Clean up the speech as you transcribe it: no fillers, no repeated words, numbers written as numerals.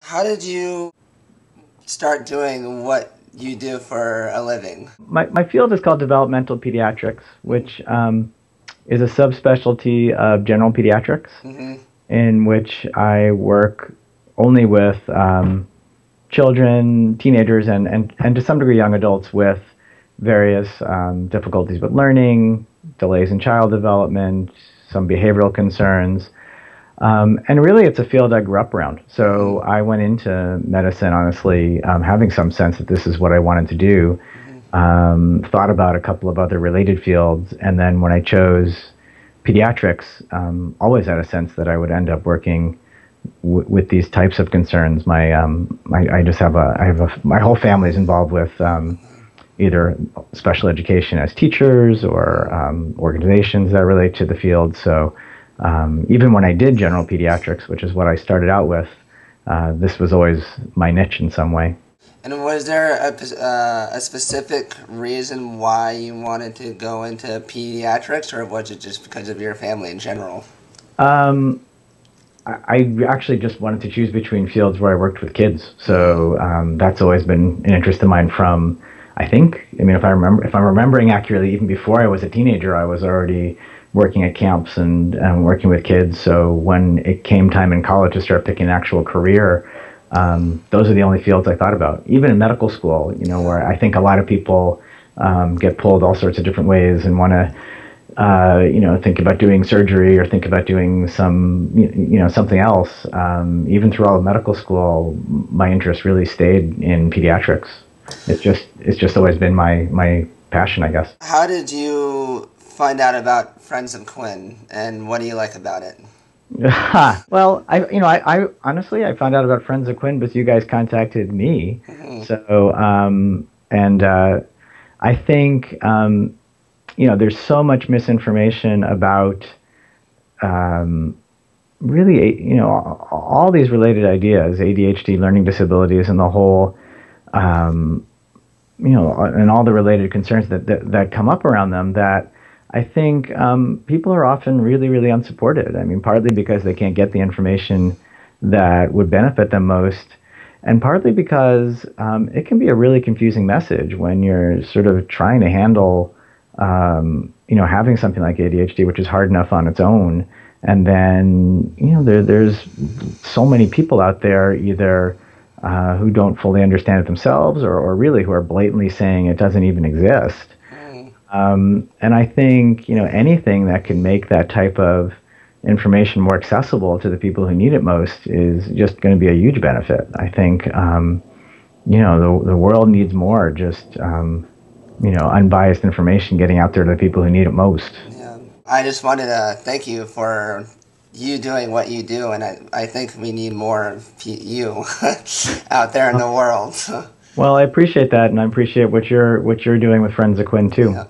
How did you start doing what you do for a living? My field is called developmental pediatrics, which is a subspecialty of general pediatrics, Mm-hmm. in which I work only with children, teenagers, and to some degree young adults with various difficulties with learning, delays in child development, some behavioral concerns. And really, it's a field I grew up around. So I went into medicine, honestly, having some sense that this is what I wanted to do. Mm-hmm. Thought about a couple of other related fields. And then when I chose pediatrics, always had a sense that I would end up working with these types of concerns. I just have my whole family is involved with either special education as teachers or organizations that relate to the field. So even when I did general pediatrics, which is what I started out with, this was always my niche in some way. And was there a specific reason why you wanted to go into pediatrics, or was it just because of your family in general? Um, I actually just wanted to choose between fields where I worked with kids. So that's always been an interest of mine from, I mean, if I'm remembering accurately, even before I was a teenager, I was already working at camps and working with kids. So when it came time in college to start picking an actual career, those are the only fields I thought about. Even in medical school, where I think a lot of people get pulled all sorts of different ways and want to think about doing surgery or think about doing something else. Even through all of medical school, my interest really stayed in pediatrics. It's just always been my passion, I guess. How did you find out about Friends of Quinn, and what do you like about it? Well, I honestly I found out about Friends of Quinn because you guys contacted me. Mm-hmm. So, and I think there's so much misinformation about really, all these related ideas, ADHD, learning disabilities, and the whole, and all the related concerns that come up around them, that I think people are often really, really unsupported. I mean, partly because they can't get the information that would benefit them most, and partly because it can be a really confusing message when you're sort of trying to handle, having something like ADHD, which is hard enough on its own. And then, there's so many people out there either who don't fully understand it themselves or really who are blatantly saying it doesn't even exist. And I think, anything that can make that type of information more accessible to the people who need it most is just going to be a huge benefit. I think, the world needs more just, unbiased information getting out there to the people who need it most. Yeah. I just wanted to thank you for you doing what you do, and I think we need more of you out there in the world. Well, I appreciate that, and I appreciate what you're doing with Friends of Quinn too. Yeah.